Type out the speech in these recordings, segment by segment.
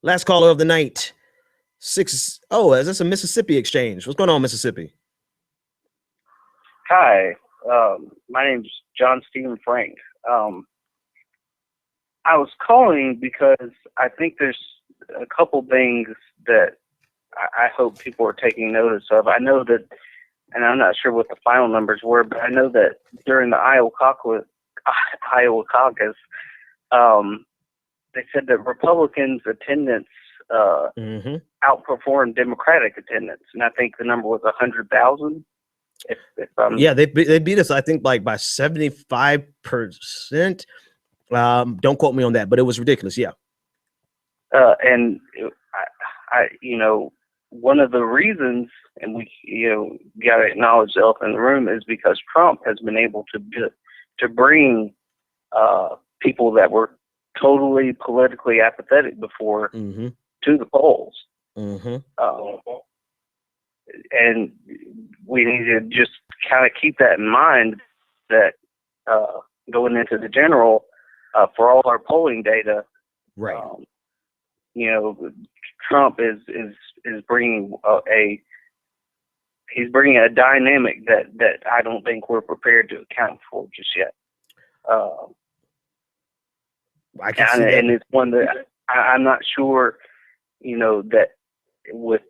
Last caller of the night. Is this a Mississippi exchange? What's going on, Mississippi? Hi, my name's John Stephen Frank. I was calling because I think there's a couple things that I hope people are taking notice of. I know that, and I'm not sure what the final numbers were, but I know that during the Iowa caucus, they said that Republicans' attendance outperformed Democratic attendance, and I think the number was 100,000. Yeah, they beat us, I think, like by 75%. Don't quote me on that, but it was ridiculous. Yeah. And I, one of the reasons, and we, got to acknowledge the elephant in the room, is because Trump has been able to bring people that were totally politically apathetic before to the polls. And we need to just kind of keep that in mind, that going into the general, for all our polling data, right? Trump is bringing he's bringing a dynamic that I don't think we're prepared to account for just yet. I can see that. And it's one that I'm not sure, that with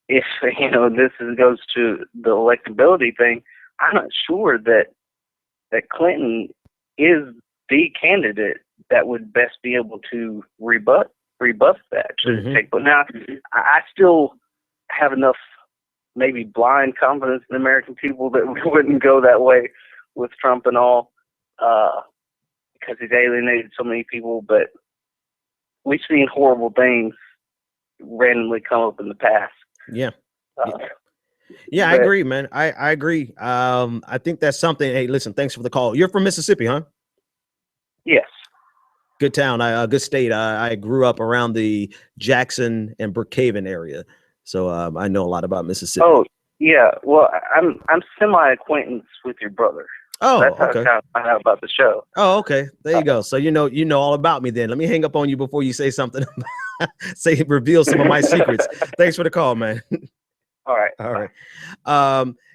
if this goes to the electability thing, I'm not sure that Clinton is the candidate that would best be able to rebuff that. But now, I still have enough maybe blind confidence in American people that we wouldn't go that way with Trump and all, because he's alienated so many people. But we've seen horrible things randomly come up in the past. Yeah. I agree, man. I agree. I think that's something. Hey, listen, thanks for the call. You're from Mississippi, huh? Yes. Good town. Good state. I grew up around the Jackson and Brookhaven area, so I know a lot about Mississippi. Oh, yeah. Well, I'm semi-acquaintance with your brother. Oh, that's how okay. I kind of find out about the show. Oh, okay. There you go. So you know all about me then. Let me hang up on you before you say something. Reveal some of my secrets. Thanks for the call, man. All right. All right.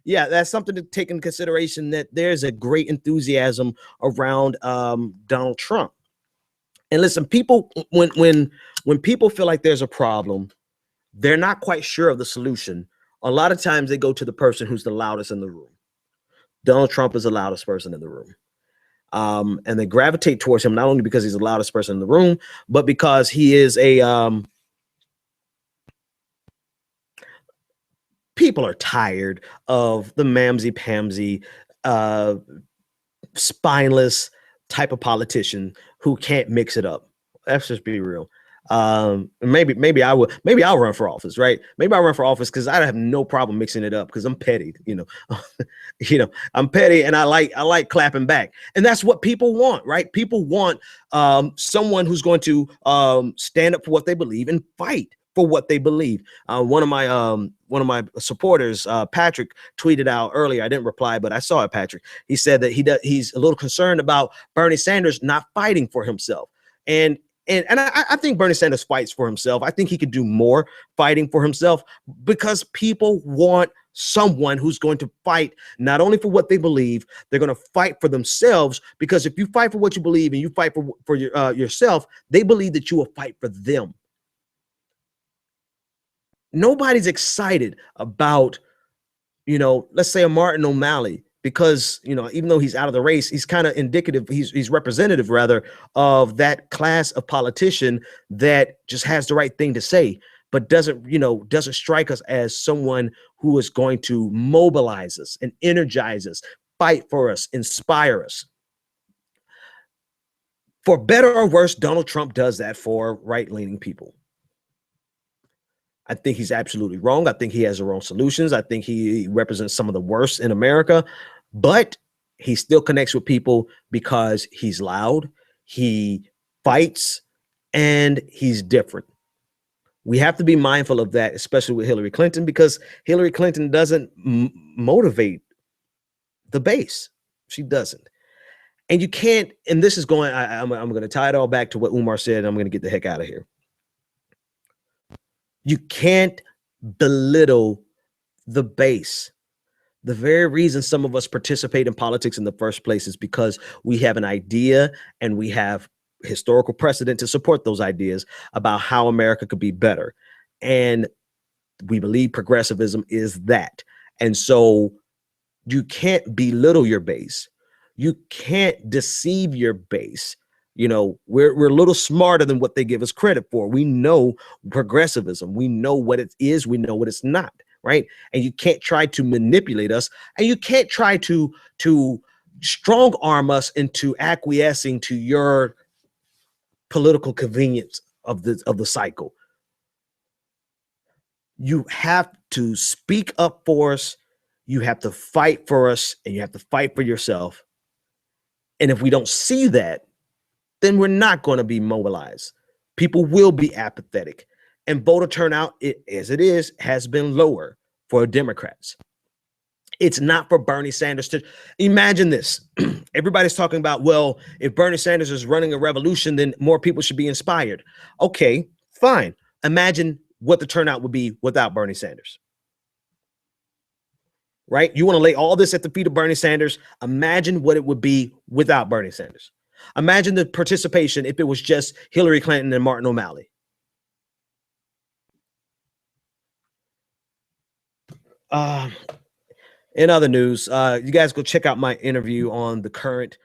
Yeah, that's something to take into consideration, that there's a great enthusiasm around Donald Trump. And listen, people, when people feel like there's a problem, they're not quite sure of the solution. A lot of times they go to the person who's the loudest in the room. Donald Trump is the loudest person in the room. And they gravitate towards him, not only because he's the loudest person in the room, but because he is people are tired of the mamsy-pamsy, spineless type of politician who can't mix it up. Let's just be real. Maybe I'll run for office, right? Maybe I'll run for office because I have no problem mixing it up, because I'm petty, I'm petty, and I like clapping back. And that's what people want, right? People want someone who's going to stand up for what they believe and fight for what they believe. One of my supporters, Patrick, tweeted out earlier. I didn't reply, but I saw it, Patrick. He said that he's a little concerned about Bernie Sanders not fighting for himself. And I think Bernie Sanders fights for himself. I think he could do more fighting for himself, because people want someone who's going to fight not only for what they believe, they're going to fight for themselves. Because if you fight for what you believe and you fight for yourself, they believe that you will fight for them. Nobody's excited about, let's say a Martin O'Malley, because, even though he's out of the race, he's kind of indicative, he's representative rather of that class of politician that just has the right thing to say, but doesn't strike us as someone who is going to mobilize us and energize us, fight for us, inspire us. For better or worse, Donald Trump does that for right-leaning people. I think he's absolutely wrong. I think he has the wrong solutions. I think he represents some of the worst in America, but he still connects with people because he's loud, he fights, and he's different. We have to be mindful of that, especially with Hillary Clinton, because Hillary Clinton doesn't motivate the base. She doesn't. And you can't, and this is going, I'm going to tie it all back to what Umar said, and I'm going to get the heck out of here. You can't belittle the base. The very reason some of us participate in politics in the first place is because we have an idea and we have historical precedent to support those ideas about how America could be better. And we believe progressivism is that. And so you can't belittle your base. You can't deceive your base. You know, we're a little smarter than what they give us credit for. We know progressivism. We know what it is. We know what it's not, right? And you can't try to manipulate us, and you can't try to strong arm us into acquiescing to your political convenience of the cycle. You have to speak up for us. You have to fight for us, and you have to fight for yourself. And if we don't see that, then we're not going to be mobilized. People will be apathetic. And voter turnout, as it is, has been lower for Democrats. It's not for Bernie Sanders to imagine this. Everybody's talking about, well, if Bernie Sanders is running a revolution, then more people should be inspired. Okay, fine. Imagine what the turnout would be without Bernie Sanders. Right? You want to lay all this at the feet of Bernie Sanders. Imagine what it would be without Bernie Sanders. Imagine the participation if it was just Hillary Clinton and Martin O'Malley. In other news, you guys go check out my interview on The Current.